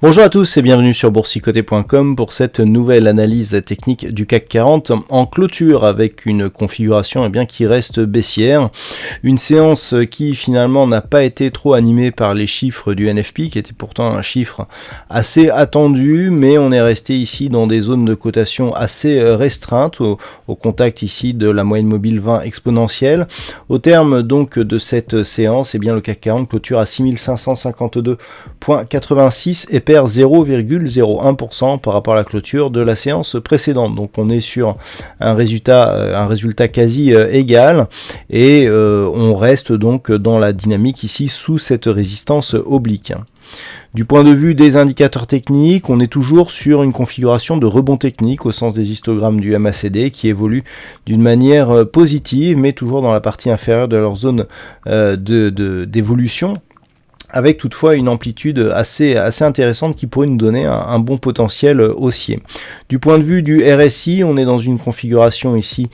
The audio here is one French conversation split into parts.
Bonjour à tous et bienvenue sur boursicoté.com pour cette nouvelle analyse technique du CAC 40 en clôture avec une configuration qui reste baissière. Une séance qui finalement n'a pas été trop animée par les chiffres du NFP qui était pourtant un chiffre assez attendu, mais on est resté ici dans des zones de cotation assez restreintes au contact ici de la moyenne mobile 20 exponentielle. Au terme donc de cette séance, le CAC 40 clôture à 6552,86 et perd 0,01% par rapport à la clôture de la séance précédente. Donc on est sur un résultat quasi égal et on reste donc dans la dynamique ici sous cette résistance oblique. Du point de vue des indicateurs techniques, on est toujours sur une configuration de rebond technique au sens des histogrammes du MACD qui évolue d'une manière positive mais toujours dans la partie inférieure de leur zone d'évolution, avec toutefois une amplitude assez intéressante qui pourrait nous donner un bon potentiel haussier. Du point de vue du RSI, on est dans une configuration ici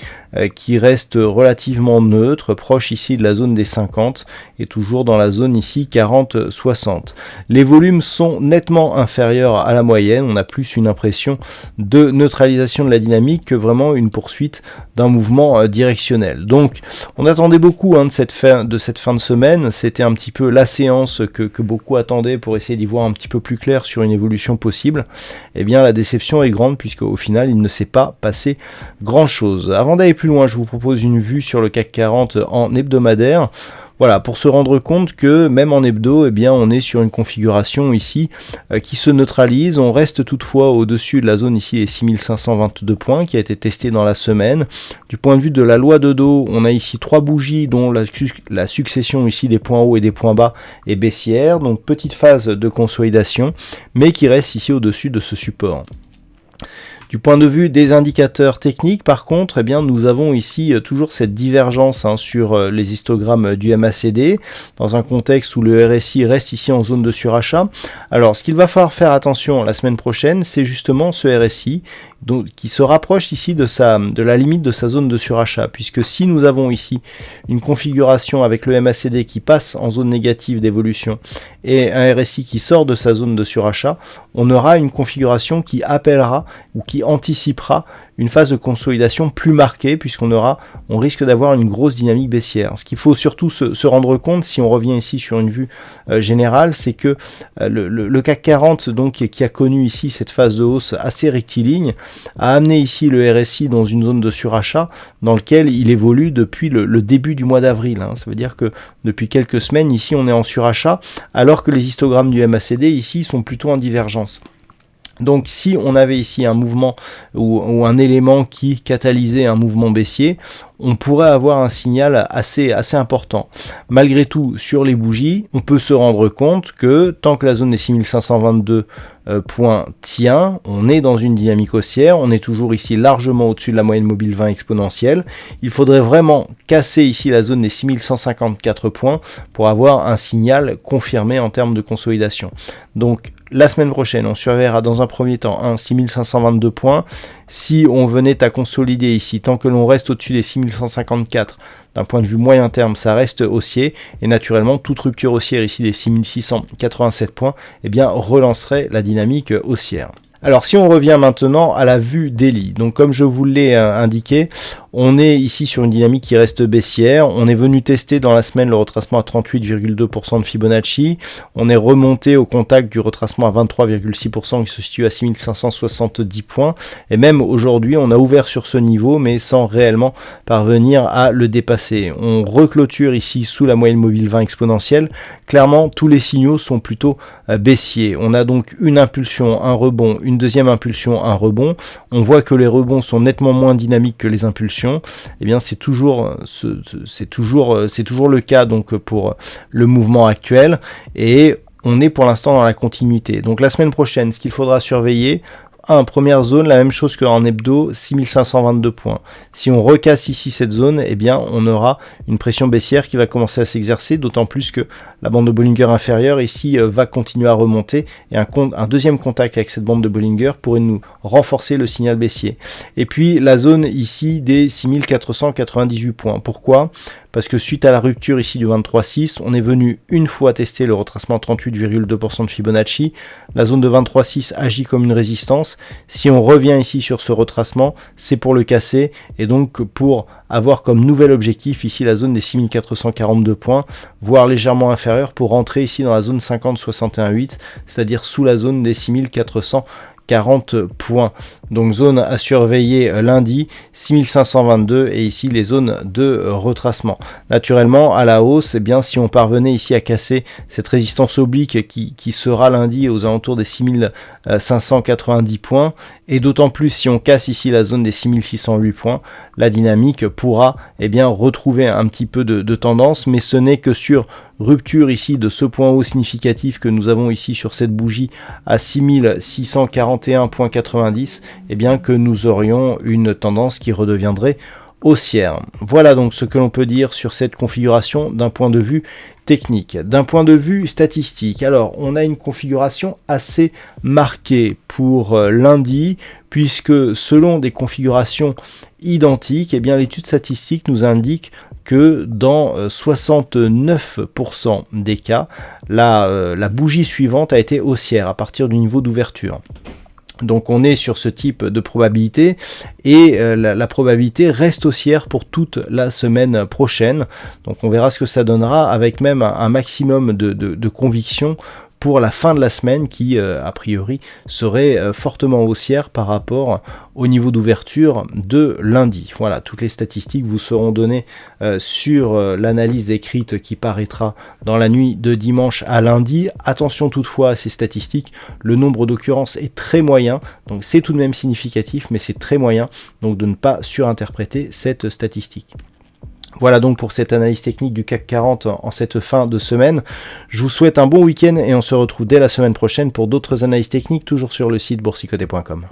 qui reste relativement neutre, proche ici de la zone des 50 et toujours dans la zone ici 40-60. Les volumes sont nettement inférieurs à la moyenne, on a plus une impression de neutralisation de la dynamique que vraiment une poursuite d'un mouvement directionnel. Donc on attendait beaucoup de cette fin de semaine, c'était un petit peu la séance que beaucoup attendaient pour essayer d'y voir un petit peu plus clair sur une évolution possible. La déception est grande puisque au final il ne s'est pas passé grand chose. Avant d'aller plus loin, je vous propose une vue sur le CAC 40 en hebdomadaire. Voilà, pour se rendre compte que même en hebdo, on est sur une configuration ici qui se neutralise. On reste toutefois au-dessus de la zone ici des 6522 points qui a été testée dans la semaine. Du point de vue de la loi de Dow, on a ici 3 bougies dont la succession ici des points hauts et des points bas est baissière. Donc petite phase de consolidation, mais qui reste ici au-dessus de ce support. Du point de vue des indicateurs techniques, par contre, nous avons ici toujours cette divergence sur les histogrammes du MACD, dans un contexte où le RSI reste ici en zone de surachat. Alors, ce qu'il va falloir faire attention la semaine prochaine, c'est justement ce RSI, qui se rapproche ici de la limite de sa zone de surachat, puisque si nous avons ici une configuration avec le MACD qui passe en zone négative d'évolution et un RSI qui sort de sa zone de surachat, on aura une configuration qui appellera ou qui anticipera une phase de consolidation plus marquée puisqu'on risque d'avoir une grosse dynamique baissière. Ce qu'il faut surtout se rendre compte, si on revient ici sur une vue générale, c'est que le CAC 40 qui a connu ici cette phase de hausse assez rectiligne a amené ici le RSI dans une zone de surachat dans lequel il évolue depuis le début du mois d'avril. Ça veut dire que depuis quelques semaines ici on est en surachat alors que les histogrammes du MACD ici sont plutôt en divergence. Donc si on avait ici un mouvement ou un élément qui catalysait un mouvement baissier, on pourrait avoir un signal assez important. Malgré tout, sur les bougies, on peut se rendre compte que tant que la zone des 6522 points tient, on est dans une dynamique haussière, on est toujours ici largement au-dessus de la moyenne mobile 20 exponentielle. Il faudrait vraiment casser ici la zone des 6154 points pour avoir un signal confirmé en termes de consolidation. Donc la semaine prochaine, on surveillera dans un premier temps 6522 points. Si on venait à consolider ici, tant que l'on reste au-dessus des 6154, d'un point de vue moyen terme, ça reste haussier. Et naturellement, toute rupture haussière ici des 6687 points, relancerait la dynamique haussière. Alors si on revient maintenant à la vue daily, donc comme je vous l'ai indiqué, on est ici sur une dynamique qui reste baissière. On est venu tester dans la semaine le retracement à 38,2% de Fibonacci. On est remonté au contact du retracement à 23,6% qui se situe à 6570 points. Et même aujourd'hui, on a ouvert sur ce niveau, mais sans réellement parvenir à le dépasser. On reclôture ici sous la moyenne mobile 20 exponentielle. Clairement, tous les signaux sont plutôt baissiers. On a donc une impulsion, un rebond, une deuxième impulsion, un rebond. On voit que les rebonds sont nettement moins dynamiques que les impulsions. C'est toujours le cas donc pour le mouvement actuel et on est pour l'instant dans la continuité. Donc la semaine prochaine, ce qu'il faudra surveiller, première zone, la même chose qu'en hebdo, 6522 points. Si on recasse ici cette zone, on aura une pression baissière qui va commencer à s'exercer, d'autant plus que la bande de Bollinger inférieure ici va continuer à remonter et un deuxième contact avec cette bande de Bollinger pourrait nous renforcer le signal baissier. Et puis la zone ici des 6498 points. Pourquoi ? parce que suite à la rupture ici du 23,6, on est venu une fois tester le retracement 38,2% de Fibonacci. La zone de 23,6 agit comme une résistance. Si on revient ici sur ce retracement, c'est pour le casser et donc pour avoir comme nouvel objectif ici la zone des 6442 points, voire légèrement inférieur pour rentrer ici dans la zone 50-61,8, c'est-à-dire sous la zone des 6440 points. Donc zone à surveiller lundi, 6522 et ici les zones de retracement. Naturellement à la hausse, eh bien, si on parvenait ici à casser cette résistance oblique qui sera lundi aux alentours des 6590 points, et d'autant plus si on casse ici la zone des 6608 points, la dynamique pourra retrouver un petit peu de tendance, mais ce n'est que sur rupture ici de ce point haut significatif que nous avons ici sur cette bougie à 6641,90, que nous aurions une tendance qui redeviendrait haussière. Voilà donc ce que l'on peut dire sur cette configuration d'un point de vue technique. D'un point de vue statistique, alors on a une configuration assez marquée pour lundi, puisque selon des configurations identiques, l'étude statistique nous indique que dans 69% des cas, la bougie suivante a été haussière à partir du niveau d'ouverture. Donc on est sur ce type de probabilité et la probabilité reste haussière pour toute la semaine prochaine. Donc on verra ce que ça donnera avec même un maximum de conviction pour la fin de la semaine qui a priori serait fortement haussière par rapport au niveau d'ouverture de lundi. Voilà, toutes les statistiques vous seront données sur l'analyse écrite qui paraîtra dans la nuit de dimanche à lundi. Attention toutefois à ces statistiques, le nombre d'occurrences est très moyen, donc c'est tout de même significatif, mais c'est très moyen, donc de ne pas surinterpréter cette statistique. Voilà donc pour cette analyse technique du CAC 40 en cette fin de semaine. Je vous souhaite un bon week-end et on se retrouve dès la semaine prochaine pour d'autres analyses techniques, toujours sur le site boursicoté.com.